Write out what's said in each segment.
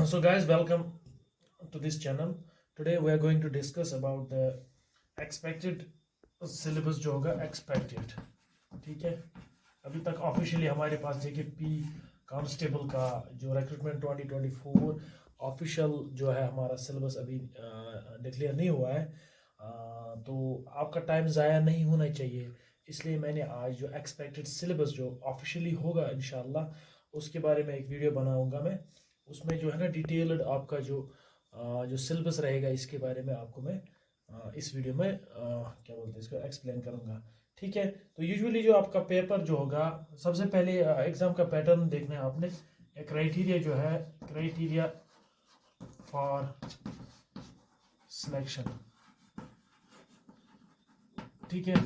So guys, welcome to this channel. Today we are going to discuss about the expected syllabus जो होगा expected. ठीक है, अभी तक ऑफिशियली हमारे पास JKP कांस्टेबल का जो रिक्रूटमेंट 2024 ऑफिशियल जो है हमारा सिलेबस अभी डिक्लेयर नहीं हुआ है। तो आपका टाइम ज़ाया नहीं होना चाहिए, इसलिए मैंने आज जो एक्सपेक्टेड सिलेबस जो ऑफिशियली होगा इंशाल्लाह उसके बारे में एक वीडियो बनाऊंगा मैं। उसमें जो है ना डिटेल्ड आपका जो सिलेबस रहेगा इसके बारे में आपको मैं इस वीडियो में क्या बोलते हैं इसको एक्सप्लेन करूंगा। ठीक है, तो यूजुअली जो आपका पेपर जो होगा, सबसे पहले एग्जाम का पैटर्न देखना है आपने। क्राइटेरिया जो है, क्राइटेरिया फॉर सिलेक्शन। ठीक है,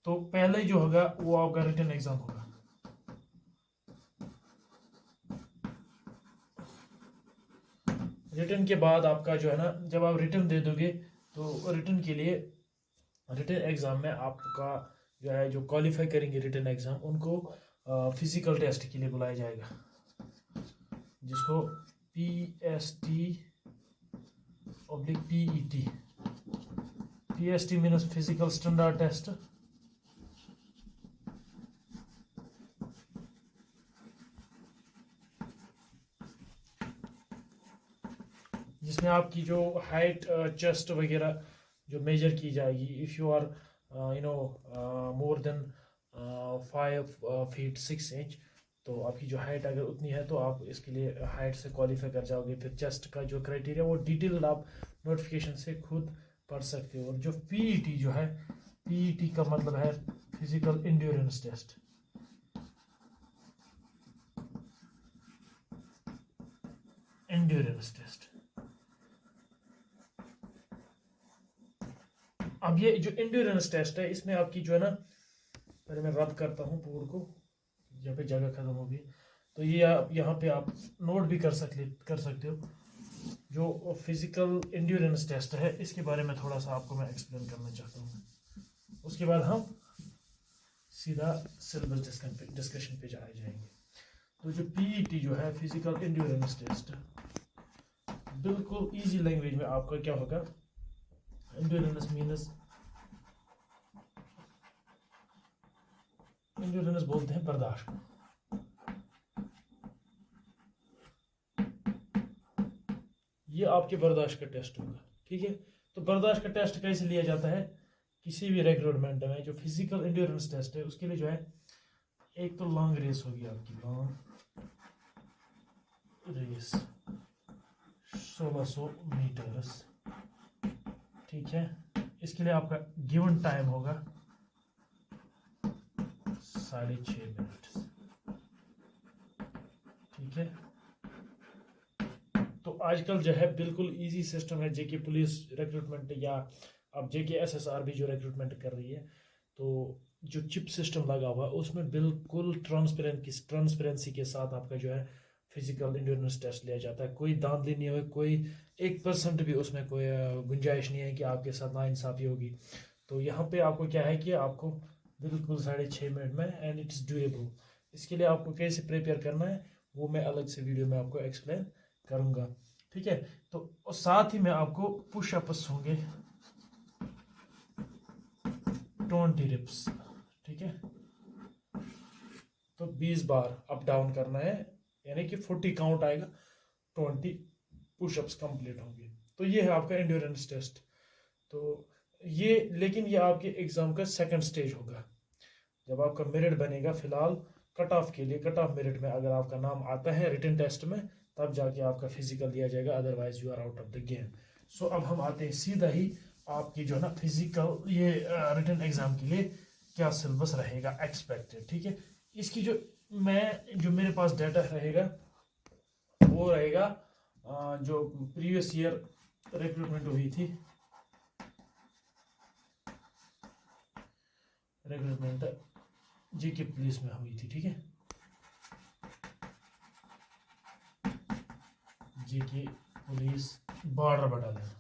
तो पहले जो होगा वो आपका रिटन एग्जाम होगा। रिटन के बाद आपका जो है ना, जब आप रिटन दे दोगे तो रिटन के लिए, रिटन एग्जाम में आपका जो है जो क्वालिफाई करेंगे रिटन एग्जाम, उनको फिजिकल टेस्ट के लिए बुलाया जाएगा, जिसको PST/PET। PST means physical standard test, जिसमें आपकी जो हाइट, चेस्ट वगैरह जो मेजर की जाएगी। If you are more than 5 feet 6 inch, तो आपकी जो हाइट अगर उतनी है तो आप इसके लिए हाइट से क्वालिफाई कर जाओगे। फिर चेस्ट का जो क्राइटेरिया वो डिटेल्ड आप नोटिफिकेशन से खुद पढ़ सकते हो। और जो PET जो है, PET का मतलब है physical endurance test. Endurance test, अब ये जो इंड्योरेंस टेस्ट है इसमें आपकी जो है ना, पहले मैं रब करता हूँ बोर्ड को, जहाँ पे जगह खत्म होगी। तो ये आप यहाँ पे आप नोट भी कर सकते हो। जो फिजिकल इंड्योरेंस टेस्ट है इसके बारे में थोड़ा सा आपको मैं एक्सप्लेन करना चाहता हूँ, उसके बाद हम सीधा सिलेबस डिस्कशन पे जाएंगे। तो जो PET जो है, फिजिकल इंड्योरेंस टेस्ट, बिल्कुल इजी लैंग्वेज में आपका क्या होगा, इंड्योरेंस मीन्स, इंड्योरेंस बोलते हैं बर्दाश्त को। ये आपके बर्दाश्त का टेस्ट होगा। ठीक है, तो बर्दाश्त का टेस्ट कैसे लिया जाता है किसी भी रिक्रूटमेंट में? जो फिजिकल इंड्योरेंस टेस्ट है उसके लिए जो है, एक तो लॉन्ग रेस होगी आपकी, लॉन्ग रेस 1600 मीटर्स। ठीक है, इसके लिए आपका गिवन टाइम होगा 6.5 मिनट। ठीक है, तो आजकल जो है बिल्कुल इजी सिस्टम है JK पुलिस रिक्रूटमेंट, या अब JK SSR भी जो रिक्रूटमेंट कर रही है, तो जो चिप सिस्टम लगा हुआ है उसमें बिल्कुल ट्रांसपेरेंसी के साथ आपका जो है फिजिकल इंड्योरेंस टेस्ट लिया जाता है। कोई धांधली नहीं हो, कोई 1% भी उसमें कोई गुंजाइश नहीं है कि आपके साथ नाइंसाफी होगी। तो यहाँ पे आपको क्या है कि आपको बिल्कुल 6.5 मिनट में, एंड इट्स डूएबल। इसके लिए आपको कैसे प्रिपेयर करना है वो मैं अलग से वीडियो में आपको एक्सप्लेन करूंगा। ठीक है, तो साथ ही में आपको पुशअप्स होंगे 20 रिप्स। ठीक है, तो 20 बार अप डाउन करना है, यानी कि 40 काउंट आएगा, 20 पुशअप्स कंप्लीट होंगे। तो ये है आपका एंड्योरेंस टेस्ट। तो ये, लेकिन ये आपके एग्जाम का सेकंड स्टेज होगा, जब आपका मेरिट बनेगा। फिलहाल कट ऑफ के लिए, कट ऑफ मेरिट में अगर आपका नाम आता है रिटन टेस्ट में, तब जाके आपका फिजिकल दिया जाएगा, otherwise you are out of the game. So अब हम आते हैं सीधा ही आपकी जो है ना फिजिकल, ये रिटन एग्जाम के लिए क्या सिलेबस रहेगा एक्सपेक्टेड। ठीक है, इसकी जो मेरे पास डाटा रहेगा वो रहेगा जो प्रीवियस ईयर रिक्रूटमेंट हुई थी, रिक्रूटमेंट JK पुलिस में हुई थी। ठीक है, JK पुलिस बॉर्डर बटालियन,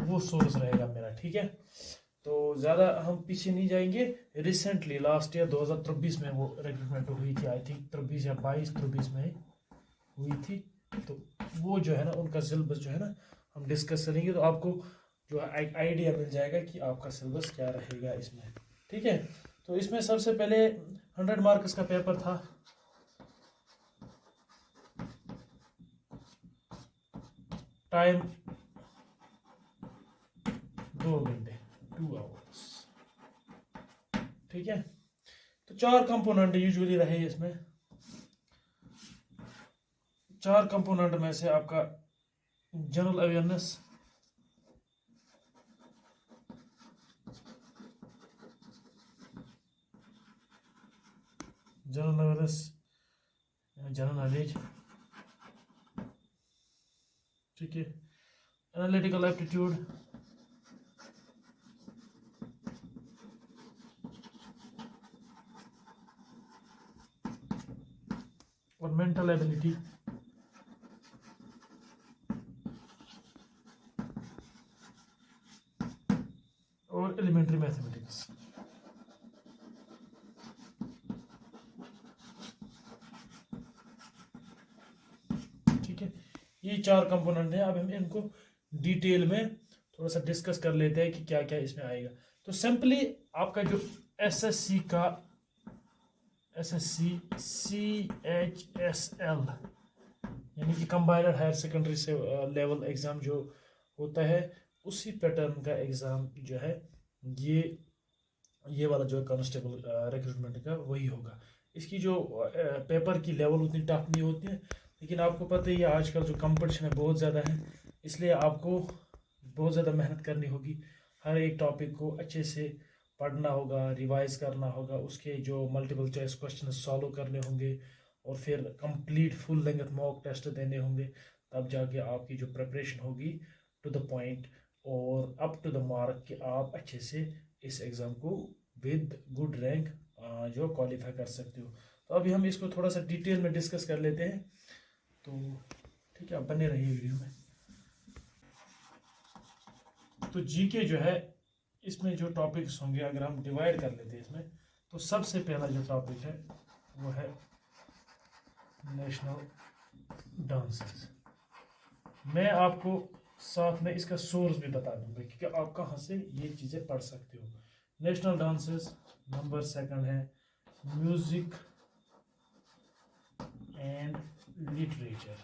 वो सोर्स रहेगा मेरा। ठीक है, तो ज़्यादा हम पीछे नहीं जाएंगे। रिसेंटली लास्ट ईयर 2023 में वो रिक्रूटमेंट हुई थी, आई थिंक 23 या 22-23 में हुई थी। तो वो जो है ना उनका सिलेबस जो है ना हम डिस्कस करेंगे, तो आपको जो है एक आइडिया मिल जाएगा कि आपका सिलेबस क्या रहेगा इसमें। ठीक है, तो इसमें सबसे पहले 100 मार्क्स का पेपर था। टाइम 2 घंटे, 2 आवर्स। ठीक है, तो 4 कंपोनेंट यूजुअली रहे इसमें। 4 कंपोनेंट में से आपका जनरल अवेयरनेस, जनरल नॉलेज, ठीक है, एनालिटिकल एप्टीट्यूड, और मेंटल एबिलिटी, और एलिमेंट्री मैथमेटिक्स। ठीक है, ये 4 कंपोनेंट हैं। अब हम इनको डिटेल में थोड़ा सा डिस्कस कर लेते हैं कि क्या क्या इसमें आएगा। तो सिंपली आपका जो एसएससी का एसएससी CHSL यानी कि कंबाइनड हायर सेकेंडरी से लेवल एग्ज़ाम जो होता है, उसी पैटर्न का एग्ज़ाम जो है ये वाला जो है कांस्टेबल रिक्रूटमेंट का वही होगा। इसकी जो पेपर की लेवल उतनी टफ नहीं होती है, लेकिन आपको पता ही है आजकल जो कंपटीशन है बहुत ज़्यादा है, इसलिए आपको बहुत ज़्यादा मेहनत करनी होगी। हर एक टॉपिक को अच्छे से पढ़ना होगा, रिवाइज करना होगा, उसके जो मल्टीपल चॉइस क्वेश्चन सॉल्व करने होंगे, और फिर complete full length mock test देने होंगे। तब जाके आपकी जो प्रिपरेशन होगी टू द पॉइंट और अप टू द मार्क कि आप अच्छे से इस एग्ज़ाम को विद गुड रैंक जो क्वालिफाई कर सकते हो। तो अभी हम इसको थोड़ा सा डिटेल में डिस्कस कर लेते हैं। तो ठीक है, आप बने रहिए वीडियो में। तो जीके जो है इसमें जो टॉपिक्स होंगे अगर हम डिवाइड कर लेते हैं इसमें, तो सबसे पहला जो टॉपिक है वो है नेशनल डांसेस। मैं आपको साथ में इसका सोर्स भी बता दूंगा क्योंकि आप कहाँ से ये चीज़ें पढ़ सकते हो। नेशनल डांसेस नंबर 2 है म्यूजिक एंड लिटरेचर।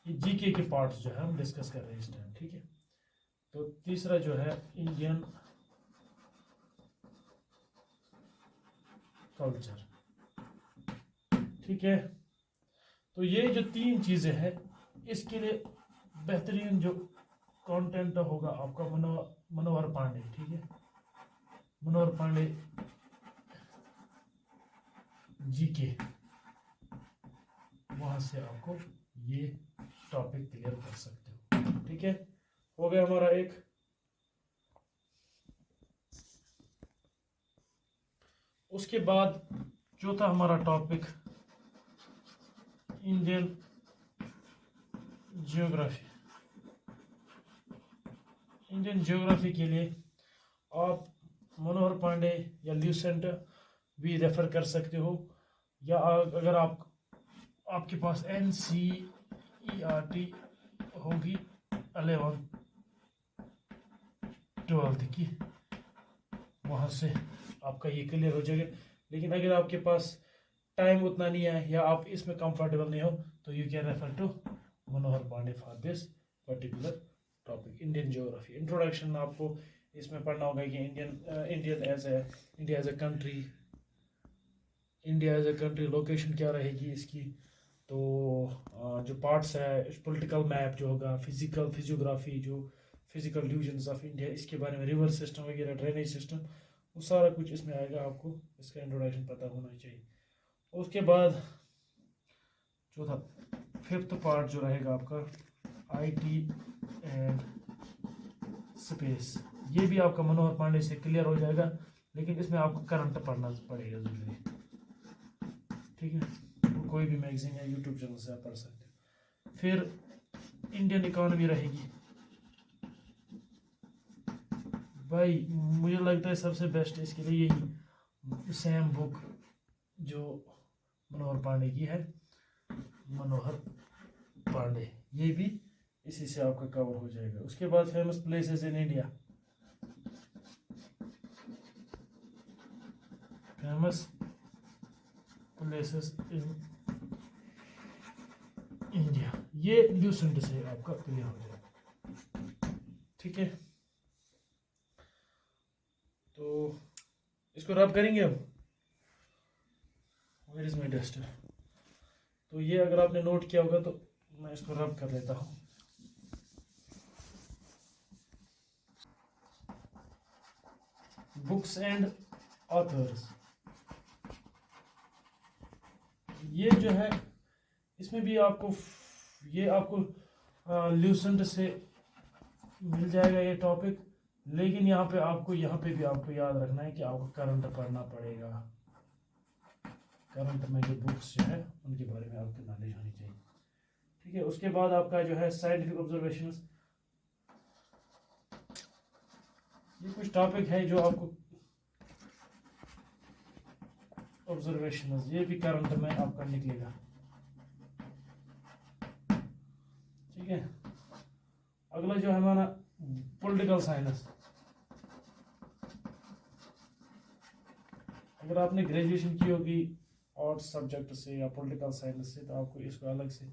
ये जीके के पार्ट्स जो है हम डिस्कस कर रहे हैं इस टाइम। ठीक है, तो तीसरा जो है इंडियन कल्चर। ठीक है, तो ये जो 3 चीज़ें हैं इसके लिए बेहतरीन जो कंटेंट होगा आपका मनोहर पांडे। ठीक है, मनोहर पांडे जीके, वहां से आपको ये टॉपिक क्लियर कर सकते हो। ठीक है, हो गया हमारा एक। उसके बाद चौथा हमारा topic Indian geography. Indian geography के लिए आप मनोहर पांडे या ल्यूसेंट भी रेफर कर सकते हो, या अगर आपके पास NCERT होगी 11 12 की, वहाँ से आपका ये क्लियर हो जाएगा। लेकिन अगर आपके पास टाइम उतना नहीं है या आप इसमें कंफर्टेबल नहीं हो, तो you can refer to Manohar Pandey for this particular topic Indian geography. Introduction आपको इसमें पढ़ना होगा कि India as a country location क्या रहेगी इसकी। तो जो पार्ट्स है पॉलिटिकल मैप जो होगा, फिजियोग्राफी जो फिजिकल डिविजन्स ऑफ इंडिया, इसके बारे में रिवर सिस्टम वगैरह, ड्रेनेज सिस्टम, वो सारा कुछ इसमें आएगा। आपको इसका इंट्रोडक्शन पता होना चाहिए। उसके बाद चौथा 5th पार्ट जो रहेगा आपका IT एंड स्पेस, ये भी आपका मनोहर पांडे से क्लियर हो जाएगा, लेकिन इसमें आपको करंट पढ़ना पड़ेगा जरूरी। ठीक है, तो कोई भी मैगजीन या यूट्यूब चैनल से आप पढ़ सकते हो। फिर इंडियन इकोनॉमी रहेगी, भाई मुझे लगता है सबसे बेस्ट इसके लिए यही सेम बुक जो मनोहर पांडे की है, मनोहर पांडे, ये भी इसी से आपका कवर हो जाएगा। उसके बाद famous places in India, famous places in India, ये ल्यूसेंट से आपका क्लियर हो जाएगा। ठीक है, तो इसको रब करेंगे अब। Where is my duster. तो ये अगर आपने नोट किया होगा तो मैं इसको रब कर लेता हूँ। बुक्स एंड ऑथर्स, ये जो है इसमें भी आपको ये आपको ल्यूसेंट से मिल जाएगा ये टॉपिक, लेकिन यहाँ पे भी आपको याद रखना है कि आपको करंट पढ़ना पड़ेगा। करंट में जो बुक्स जो है उनके बारे में आपको नॉलेज होनी चाहिए। ठीक है, उसके बाद आपका जो है साइंटिफिक ऑब्जर्वेशंस, ये कुछ टॉपिक है जो आपको ऑब्जर्वेशंस, ये भी करंट में आपका निकलेगा। ठीक है, अगला जो है हमारा पॉलिटिकल साइंस। अगर आपने ग्रेजुएशन की होगी आर्ट्स सब्जेक्ट से या पॉलिटिकल साइंस से तो आपको इसको अलग से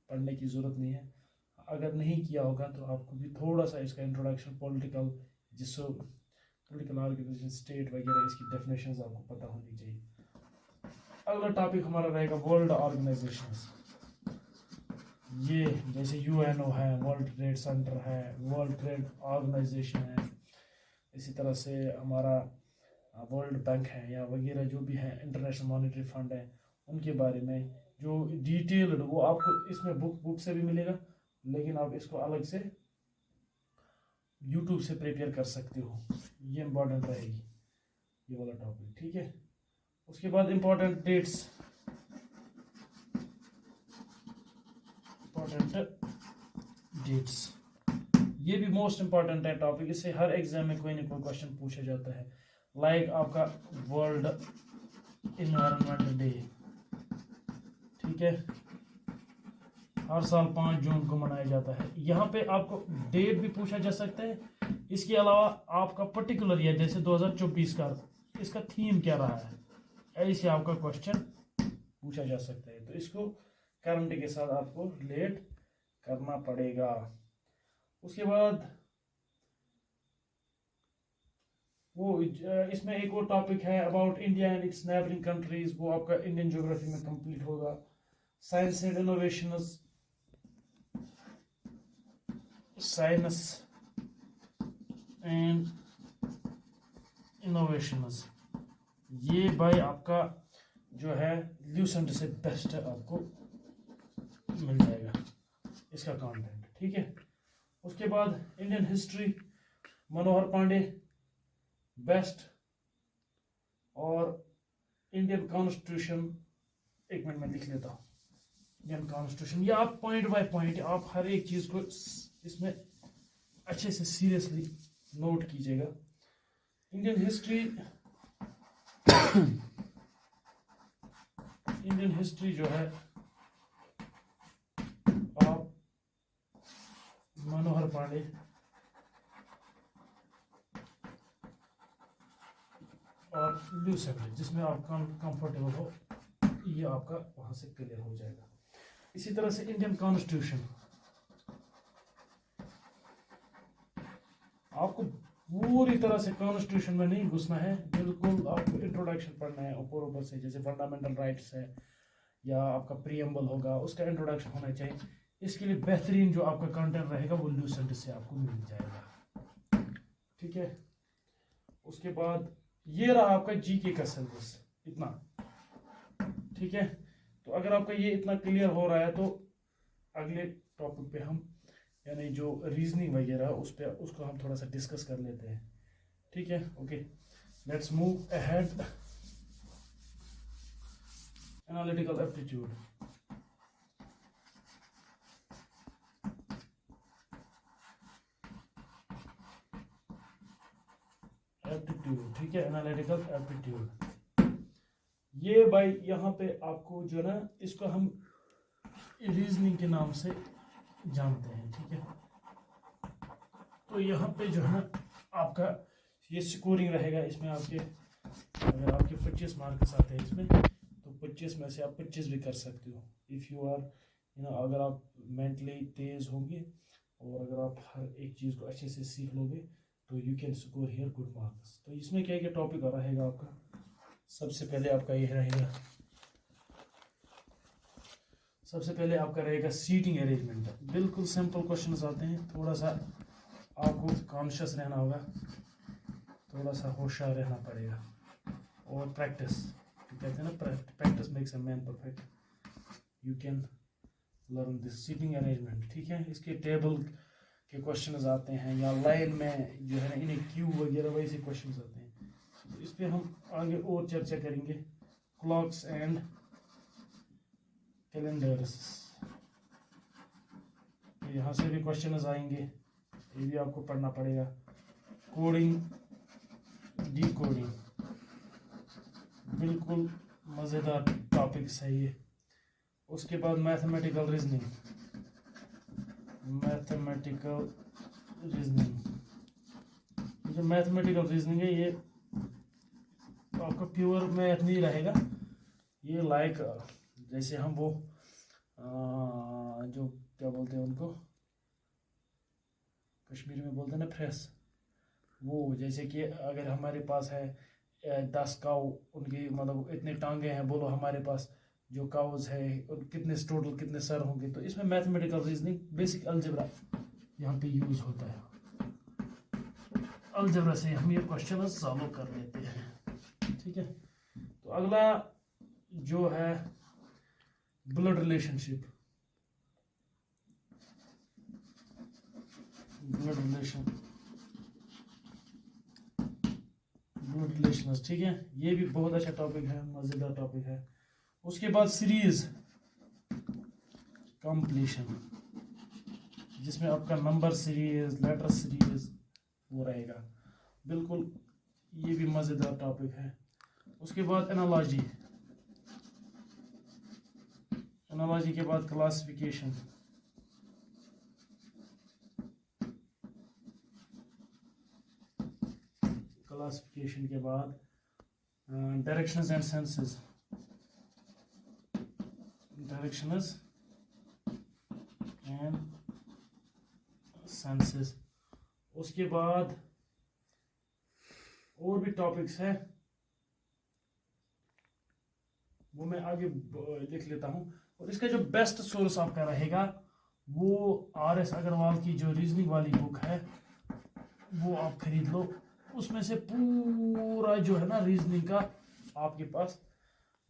पढ़ने की ज़रूरत नहीं है। अगर नहीं किया होगा तो आपको भी थोड़ा सा इसका इंट्रोडक्शन पॉलिटिकल, जिसको पॉलिटिकल ऑर्गेनाइजेशन, स्टेट वगैरह, इसकी डेफिनेशंस आपको पता होनी चाहिए। अगला टॉपिक हमारा रहेगा वर्ल्ड ऑर्गेनाइजेशंस। ये जैसे यूएनओ है, वर्ल्ड ट्रेड सेंटर है, वर्ल्ड ट्रेड ऑर्गेनाइजेशन है, इसी तरह से हमारा वर्ल्ड बैंक है या वगैरह जो भी है, इंटरनेशनल मॉनेटरी फंड है, उनके बारे में जो डिटेल्ड वो आपको इसमें बुक से भी मिलेगा, लेकिन आप इसको अलग से यूट्यूब से प्रिपेयर कर सकते हो। ये इम्पोर्टेंट रहेगी ये वाला टॉपिक। ठीक है, उसके बाद इम्पोर्टेंट डेट्स, ये भी मोस्ट इंपॉर्टेंट है टॉपिक, इससे हर एग्जाम में कोई ना कोई क्वेश्चन पूछा जाता है। लाइक आपका वर्ल्ड इन्वायरमेंट डे, ठीक है, हर साल 5 जून को मनाया जाता है। यहाँ पे आपको डेट भी पूछा जा सकता है, इसके अलावा आपका पर्टिकुलर ईयर जैसे 2024 का इसका थीम क्या रहा है, ऐसे आपका क्वेश्चन पूछा जा सकता है। तो इसको करंट के साथ आपको रिलेट करना पड़ेगा। उसके बाद वो इसमें एक और टॉपिक है about India and it's neighbouring countries, वो आपका इंडियन ज्योग्राफी में कंप्लीट होगा। Science and innovations, science and innovations, ये भाई आपका जो है ल्यूसेंट से बेस्ट है, आपको मिल जाएगा इसका कंटेंट। ठीक है, उसके बाद इंडियन हिस्ट्री, मनोहर पांडे बेस्ट, और इंडियन कॉन्स्टिट्यूशन, एक मिनट में लिख लेता हूँ। इंडियन कॉन्स्टिट्यूशन, ये आप पॉइंट बाय पॉइंट आप हर एक चीज को इसमें अच्छे से सीरियसली नोट कीजिएगा। इंडियन हिस्ट्री, इंडियन हिस्ट्री जो है आप मनोहर पांडे और ल्यूसेंट, जिसमें आप कंफर्टेबल हो, ये आपका वहां से क्लियर हो जाएगा। इसी तरह से इंडियन कॉन्स्टिट्यूशन, आपको पूरी तरह से कॉन्स्टिट्यूशन में नहीं घुसना है, बिल्कुल आपको इंट्रोडक्शन पढ़ना है ऊपर ऊपर से, जैसे फंडामेंटल राइट्स है या आपका प्रीएम्बल होगा, उसका इंट्रोडक्शन होना चाहिए। इसके लिए बेहतरीन जो आपका कंटेंट रहेगा वो ल्यूसेंट से आपको मिल जाएगा। ठीक है, उसके बाद ये रहा आपका जीके का सिलेबस, इतना। ठीक है, तो अगर आपका ये इतना क्लियर हो रहा है तो अगले टॉपिक पे हम यानी जो रीजनिंग वगैरह उसको हम थोड़ा सा डिस्कस कर लेते हैं। ठीक है, okay, let's move ahead. Analytical aptitude, aptitude, ठीक है, एनालिटिकल एप्टीट्यूड। ये भाई यहाँ पे आपको जो ना इसको हम रीजनिंग के नाम से जानते हैं, ठीक है। तो यहाँ पे जो है ना आपका ये स्कोरिंग रहेगा, इसमें आपके अगर आपके 25 मार्क्स आते हैं इसमें, तो 25 में से आप 25 भी कर सकते हो इफ़ यू आर अगर आप मेंटली तेज होंगे और अगर आप हर एक चीज़ को अच्छे से सीख लोगे तो you can score here good marks. तो इसमें क्या क्या टॉपिक रहेगा आपका, सबसे पहले आपका ये रहेगा, सबसे पहले आपका रहेगा सीटिंग अरेंजमेंट। बिल्कुल सिंपल क्वेश्चंस आते हैं, थोड़ा सा आपको कॉन्शियस रहना होगा, थोड़ा सा होशियार रहना पड़ेगा और प्रैक्टिस, कहते हैं ना practice makes a man perfect, you can learn this seating arrangement, ठीक है। इसके टेबल के क्वेश्चंस आते हैं या लाइन में जो है ना इन्हें क्यू वगैरह वैसे क्वेश्चंस आते हैं। तो इस पर हम आगे और चर्चा करेंगे। क्लॉक्स एंड कैलेंडर्स, यहाँ से भी क्वेश्चंस आएंगे, ये भी आपको पढ़ना पड़ेगा। कोडिंग, डिकोडिंग, बिल्कुल मज़ेदार टॉपिक्स है ये। उसके बाद मैथमेटिकल रीजनिंग, मैथमेटिकल रीजनिंग, जो मैथमेटिकल रीजनिंग है ये आपका प्योर मैथ नहीं रहेगा, ये लाइक जैसे हम वो जो क्या बोलते हैं उनको कश्मीरी में बोलते हैं ना फ्रेस, वो जैसे कि अगर हमारे पास है 10 काऊ, उनकी मतलब इतने टांगे हैं, बोलो हमारे पास जो काउज है और कितने टोटल कितने सर होंगे। तो इसमें मैथमेटिकल रीजनिंग बेसिक अलजेब्रा यहाँ पे यूज होता है, अलजेब्रा से हम ये क्वेश्चन सॉल्व कर लेते हैं, ठीक है। तो अगला जो है ब्लड रिलेशनशिप, ब्लड रिलेशंस, ठीक है, ये भी बहुत अच्छा टॉपिक है, मजेदार टॉपिक है। उसके बाद सीरीज कंप्लीशन, जिसमें आपका नंबर सीरीज, लेटर सीरीज वो रहेगा, बिल्कुल ये भी मजेदार टॉपिक है। उसके बाद एनालॉजी, एनालॉजी के बाद क्लासिफिकेशन, क्लासिफिकेशन के बाद directions and senses, directions and senses. उसके बाद और भी टॉपिक्स है, वो मैं आगे लिख लेता हूं। और इसका जो बेस्ट सोर्स आपका रहेगा वो RS अग्रवाल की जो रीजनिंग वाली बुक है वो आप खरीद लो, उसमें से पूरा जो है ना रीजनिंग का आपके पास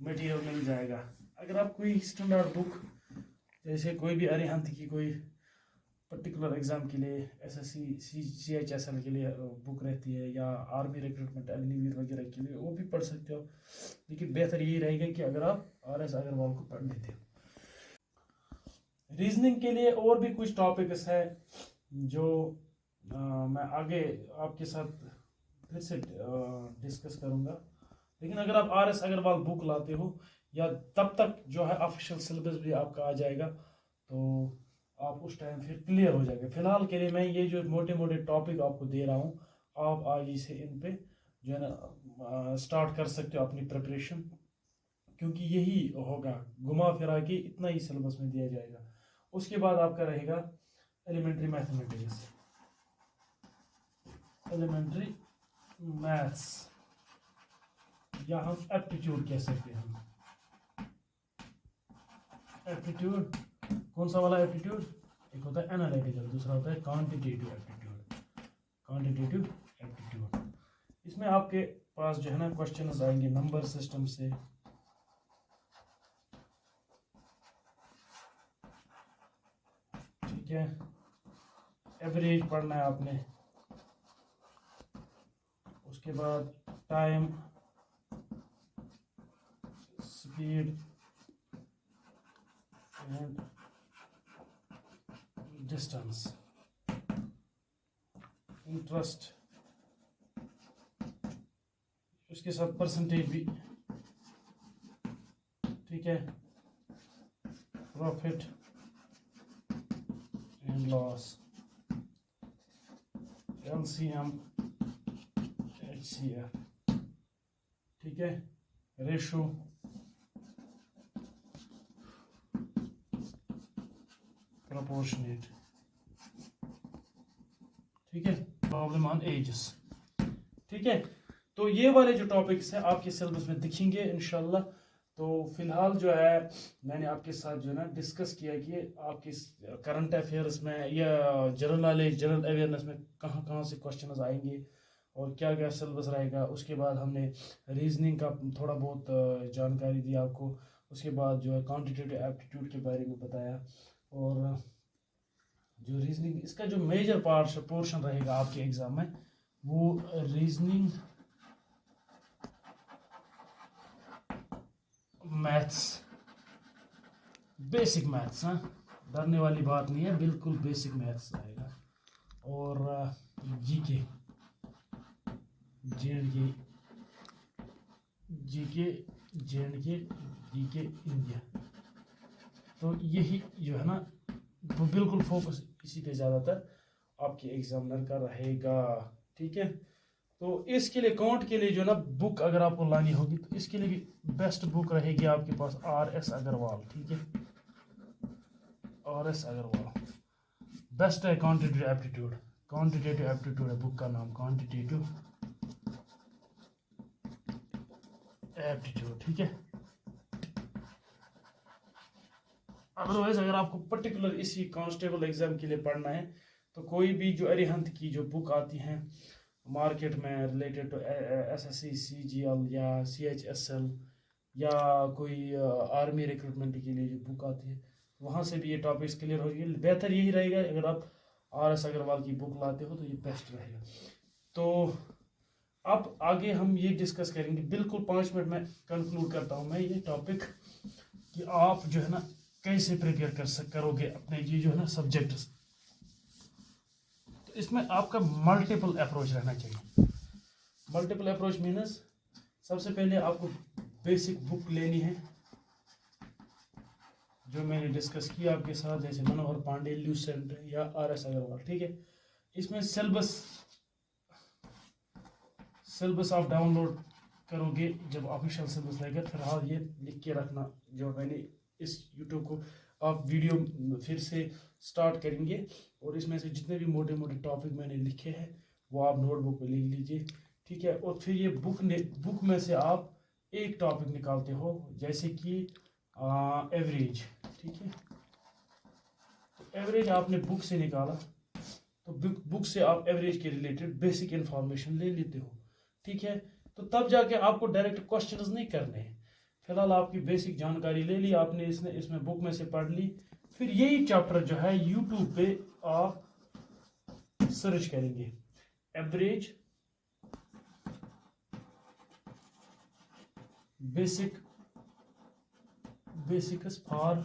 मटेरियल मिल जाएगा। अगर आप कोई स्टैंडर्ड बुक जैसे कोई भी अरिहंत की कोई पर्टिकुलर एग्जाम के लिए SSC CHSL के लिए बुक रहती है या आर्मी रिक्रूटमेंट अग्निवीर वगैरह के लिए, वो भी पढ़ सकते हो, लेकिन बेहतर यही रहेगा कि अगर आप RS अग्रवाल को पढ़ लेते हो। रीजनिंग के लिए और भी कुछ टॉपिक्स है जो मैं आगे आपके साथ फिर से डिस्कस करूंगा, लेकिन अगर आप RS अग्रवाल बुक लाते हो या तब तक जो है ऑफिशियल सिलेबस भी आपका आ जाएगा तो आप उस टाइम फिर क्लियर हो जाएगा। फिलहाल के लिए मैं ये जो मोटे मोटे टॉपिक आपको दे रहा हूँ, आप आज ही से इन पे जो है ना स्टार्ट कर सकते हो अपनी प्रिपरेशन, क्योंकि यही होगा, घुमा फिरा के इतना ही सिलेबस में दिया जाएगा। उसके बाद आपका रहेगा एलिमेंट्री मैथमेटिक्स, एलिमेंट्री मैथ्स, या हम एप्टीट्यूड कह सकते हैं। एप्टीट्यूड कौन सा वाला एप्टीट्यूड, एक होता है एनालिटिकल, दूसरा होता है क्वांटिटेटिव एप्टीट्यूड, क्वांटिटेटिव एप्टीट्यूड। इसमें आपके पास जो है ना क्वेश्चंस आएंगे नंबर सिस्टम से, ठीक है, एवरेज पढ़ना है आपने, उसके बाद time, speed and distance, interest उसके साथ परसेंटेज भी, ठीक है, profit and loss, LCM, HCF, ठीक है, रेशो, प्रोपोर्शनेट, ठीक है, प्रॉब्लम ऑन एजेस, ठीक है। तो ये वाले जो टॉपिक्स हैं आपके सिलेबस में दिखेंगे इंशाल्लाह। तो फिलहाल जो है मैंने आपके साथ जो है ना डिस्कस किया कि आपके करंट अफेयर्स में या जनरल नॉलेज, जनरल अवेयरनेस में कहाँ कहाँ से क्वेश्चंस आएंगे और क्या क्या सिलेबस रहेगा। उसके बाद हमने रीजनिंग का थोड़ा बहुत जानकारी दी आपको। उसके बाद जो है क्वान्टिटेटिव एप्टीट्यूड के बारे में बताया। और जो रीजनिंग इसका जो मेजर पार्ट पोर्शन रहेगा आपके एग्जाम में वो रीजनिंग, मैथ्स, बेसिक मैथ्स, हाँ, डरने वाली बात नहीं है, बिल्कुल बेसिक मैथ्स आएगा। और GK, JNK, GK, JNK, GK India. तो यही जो है ना वो बिल्कुल फोकस इसी पे ज़्यादातर आपके एग्जामिनर का रहेगा, ठीक है। तो इसके लिए काउंट के लिए जो ना बुक अगर आपको लानी होगी तो इसके लिए भी बेस्ट बुक रहेगी आपके पास RS अग्रवाल, ठीक है, RS अग्रवाल बेस्ट है। क्वांटिटेटिव एप्टीट्यूड, क्वांटिटेटिव एप्टीट्यूड है बुक का नाम, क्वांटिटेटिव एप्टीट्यूड, ठीक है। अदरवाइज अगर आपको पर्टिकुलर इसी कांस्टेबल एग्जाम के लिए पढ़ना है तो कोई भी जो अरिहंत की जो बुक आती हैं मार्केट में रिलेटेड टू SSC CGL या CHSL या कोई आर्मी रिक्रूटमेंट के लिए जो बुक आती है वहाँ से भी ये टॉपिक्स क्लियर हो जाएगी। बेहतर यही रहेगा अगर आप RS अग्रवाल की बुक लाते हो तो ये बेस्ट रहेगा। तो अब आगे हम ये डिस्कस करेंगे, बिल्कुल 5 मिनट में कंक्लूड करता हूँ मैं ये टॉपिक कि आप जो है ना कैसे प्रिपेयर करोगे अपने ये जो है ना सब्जेक्ट्स। तो इसमें आपका मल्टीपल अप्रोच रहना चाहिए। मल्टीपल अप्रोच मीन्स सबसे पहले आपको बेसिक बुक लेनी है जो मैंने डिस्कस किया आपके साथ, जैसे मनोहर पांडे, ल्यूसेंट या RS अग्रवाल, ठीक है। इसमें सिलेबस आप डाउनलोड करोगे जब ऑफिशियल सिलेबस रहेगा। फिलहाल ये लिख के रखना जो मैंने इस यूट्यूब को आप वीडियो फिर से स्टार्ट करेंगे और इसमें से जितने भी मोटे मोटे टॉपिक मैंने लिखे हैं वो आप नोटबुक पे लिख लीजिए, ठीक है। और फिर ये बुक में से आप एक टॉपिक निकालते हो, जैसे कि एवरेज, ठीक है। तो एवरेज आपने बुक से निकाला तो बुक से आप एवरेज के रिलेटेड बेसिक इंफॉर्मेशन ले लेते हो, ठीक है। तो तब जाके आपको डायरेक्ट क्वेश्चंस नहीं करने हैं। फिलहाल आपकी बेसिक जानकारी ले ली आपने, इसमें बुक में से पढ़ ली। फिर यही चैप्टर जो है यूट्यूब पे आप सर्च करेंगे, average basics for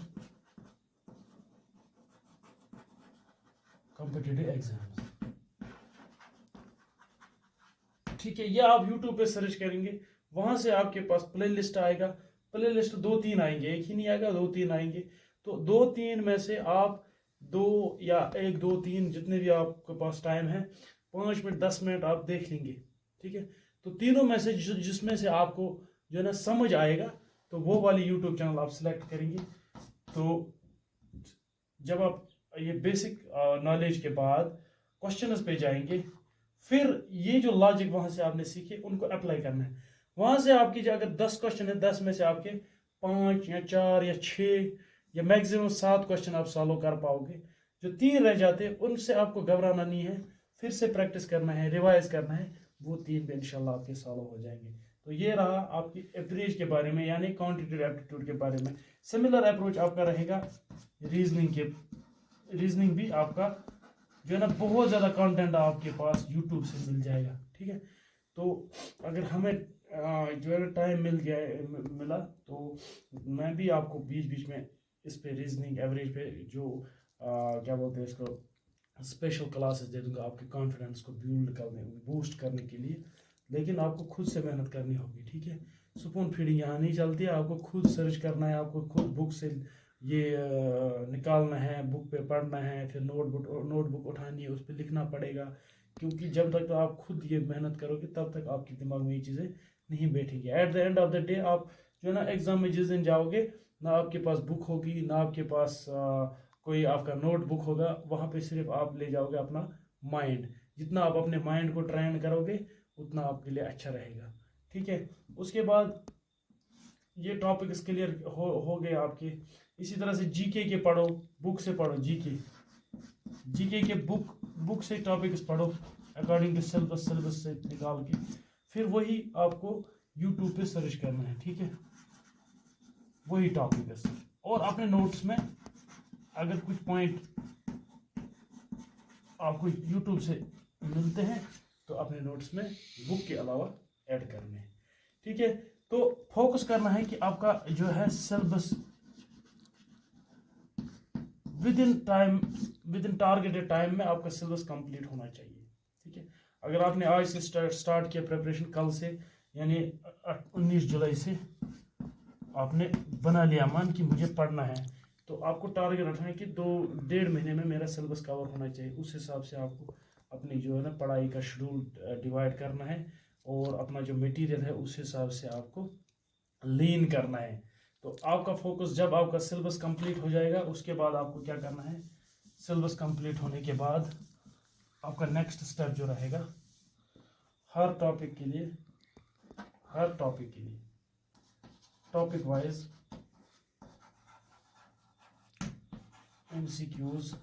competitive exams, ठीक है। ये आप यूट्यूब पे सर्च करेंगे, वहां से आपके पास प्ले लिस्ट आएगा। प्ले लिस्ट 2-3 आएंगे, एक ही नहीं आएगा, 2-3 आएंगे। तो 2-3 में से आप 2 या 1-2-3 जितने भी आपके पास टाइम है 5 मिनट 10 मिनट आप देख लेंगे, ठीक है। तो तीनों में से जिसमें से आपको जो है ना समझ आएगा तो वो वाली यूट्यूब चैनल आप सिलेक्ट करेंगे। तो जब आप ये बेसिक नॉलेज के बाद क्वेश्चंस पे जाएंगे, फिर ये जो लॉजिक वहां से आपने सीखे उनको अप्लाई करना है। वहां से आपकी जो अगर 10 क्वेश्चन है 10 में से आपके 5 या 4 या 6 या मैक्सिमम 7 क्वेश्चन आप सॉल्व कर पाओगे। जो 3 रह जाते हैं उनसे आपको घबराना नहीं है, फिर से प्रैक्टिस करना है, रिवाइज करना है, वो 3 पे इंशाल्लाह आपके सॉल्व हो जाएंगे। तो ये रहा आपकी एवरेज के बारे में यानी क्वांटिटेटिव एप्टीट्यूड के बारे में। सिमिलर अप्रोच आपका रहेगा रीजनिंग भी आपका जो है ना बहुत ज़्यादा कंटेंट आपके पास यूट्यूब से मिल जाएगा, ठीक है। तो अगर हमें जो है ना टाइम मिला तो मैं भी आपको बीच बीच में इस पे रीजनिंग एवरेज पे जो क्या बोलते हैं इसको स्पेशल क्लासेस दे दूंगा आपके कॉन्फिडेंस को बूस्ट करने के लिए। लेकिन आपको खुद से मेहनत करनी होगी, ठीक है। स्पून फीडिंग यहाँ नहीं चलती है, आपको खुद सर्च करना है, आपको खुद बुक से ये निकालना है, बुक पे पढ़ना है, फिर नोटबुक उठानी है, उस पर लिखना पड़ेगा, क्योंकि जब तक तो आप खुद ये मेहनत करोगे तब तक आपके दिमाग में ये चीज़ें नहीं बैठेगी। At the end of the day आप जो है ना एग्जाम में जिस दिन जाओगे, ना आपके पास बुक होगी, ना आपके पास कोई आपका नोटबुक होगा, वहाँ पे सिर्फ आप ले जाओगे अपना माइंड। जितना आप अपने माइंड को ट्रेन करोगे उतना आपके लिए अच्छा रहेगा, ठीक है। उसके बाद ये टॉपिक्स क्लियर हो गए आपके। इसी तरह से जीके के पढ़ो, बुक से पढ़ो, जीके के बुक से टॉपिक्स पढ़ो अकॉर्डिंग टू सिलेबस से निकाल के, फिर वही आपको यूट्यूब पे सर्च करना है, ठीक है, वही टॉपिक्स। और अपने नोट्स में अगर कुछ पॉइंट आपको यूट्यूब से मिलते हैं तो अपने नोट्स में बुक के अलावा ऐड करने हैं, ठीक है। तो फोकस करना है कि आपका जो है syllabus with in targeted time में आपका सिलेबस कंप्लीट होना चाहिए, ठीक है। अगर आपने आज से स्टार्ट किया प्रिपरेशन, कल से यानी 19 जुलाई से आपने बना लिया मन कि मुझे पढ़ना है, तो आपको टारगेट रखना है कि 2-1.5 महीने में मेरा सिलेबस कवर होना चाहिए। उस हिसाब से आपको अपनी जो है ना पढ़ाई का शेड्यूल डिवाइड करना है और अपना जो मटेरियल है उस हिसाब से आपको लीन करना है। तो आपका फोकस जब आपका सिलेबस कंप्लीट हो जाएगा उसके बाद आपको क्या करना है, सिलेबस कंप्लीट होने के बाद आपका नेक्स्ट स्टेप जो रहेगा, हर टॉपिक के लिए टॉपिक वाइज MCQs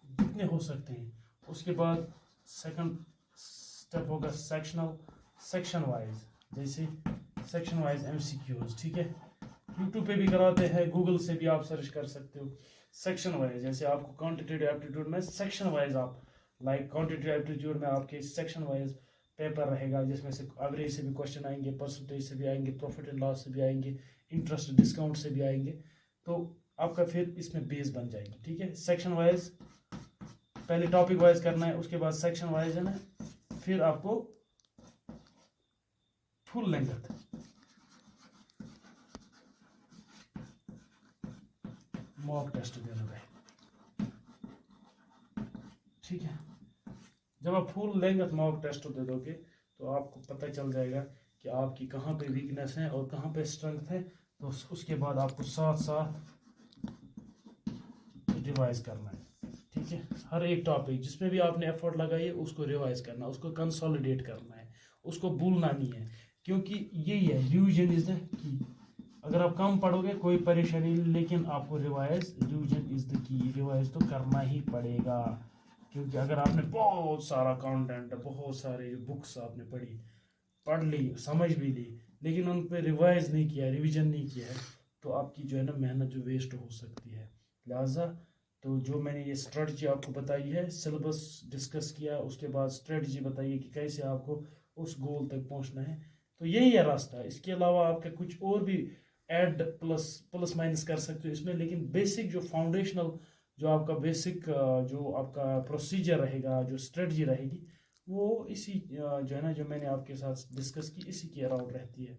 जितने हो सकते हैं। उसके बाद सेकंड स्टेप होगा सेक्शन वाइज, जैसे सेक्शन वाइज MCQs, ठीक है। यूट्यूब पे भी कराते हैं, गूगल से भी आप सर्च कर सकते हो। सेक्शन वाइज जैसे आपको क्वांटिटेटिव एप्टीट्यूड में सेक्शन वाइज आप लाइक क्वांटिटेटिव एप्टीट्यूड में आपके सेक्शन वाइज पेपर रहेगा, जिसमें से एवरेज से भी क्वेश्चन आएंगे, परसेंटेज से भी आएंगे, प्रॉफिट एंड लॉस से भी आएंगे, इंटरेस्ट डिस्काउंट से भी आएंगे, तो आपका फिर इसमें बेस बन जाएगी, ठीक है। सेक्शन वाइज पहले टॉपिक वाइज करना है, उसके बाद सेक्शन वाइज है ना, फिर आपको फुल लेंथ मॉक टेस्ट देना है, ठीक है। जब आप फुल लेंथ मॉक टेस्ट दे दोगे तो आपको पता चल जाएगा कि आपकी कहाँ पे वीकनेस है और कहाँ पे स्ट्रेंथ है, तो उसके बाद आपको साथ साथ रिवाइज करना है, ठीक है। हर एक टॉपिक जिसमें भी आपने एफर्ट लगाई है उसको रिवाइज करना, उसको कंसोलिडेट करना है, उसको भूलना नहीं है, क्योंकि यही है रिवीजन इज द की। अगर आप कम पढ़ोगे कोई परेशानी नहीं, लेकिन आपको revision is the key, revise तो करना ही पड़ेगा। क्योंकि अगर आपने बहुत सारा कंटेंट, बहुत सारे बुक्स आपने पढ़ ली, समझ भी ली, लेकिन उन पर रिवाइज नहीं किया, रिवीजन नहीं किया है, तो आपकी जो है ना मेहनत जो वेस्ट हो सकती है। लिहाजा तो जो मैंने ये स्ट्रेटजी आपको बताई है, सिलेबस डिस्कस किया, उसके बाद स्ट्रेटजी बताई है कि कैसे आपको उस गोल तक पहुंचना है, तो यही है रास्ता। इसके अलावा आपका कुछ और भी ऐड प्लस माइनस कर सकते हो इसमें, लेकिन बेसिक जो फाउंडेशनल जो आपका बेसिक जो आपका प्रोसीजर रहेगा, जो स्ट्रेटजी रहेगी, वो इसी जो है ना जो मैंने आपके साथ डिस्कस की इसी के अराउंड रहती है।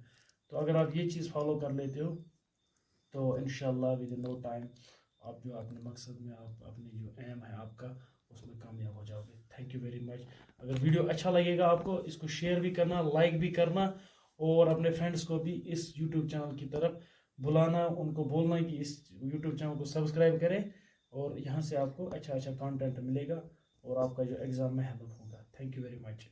तो अगर आप ये चीज़ फॉलो कर लेते हो तो इंशाल्लाह विद इन नो टाइम आप जो अपने मकसद में, आप अपनी जो एम है आपका, उसमें कामयाब हो जाओगे। Thank you very much. अगर वीडियो अच्छा लगेगा आपको, इसको शेयर भी करना, लाइक भी करना, और अपने फ्रेंड्स को भी इस यूट्यूब चैनल की तरफ बुलाना, उनको बोलना कि इस यूट्यूब चैनल को सब्सक्राइब करें, और यहाँ से आपको अच्छा कंटेंट मिलेगा और आपका जो एग्ज़ाम में हेल्प होगा। Thank you very much.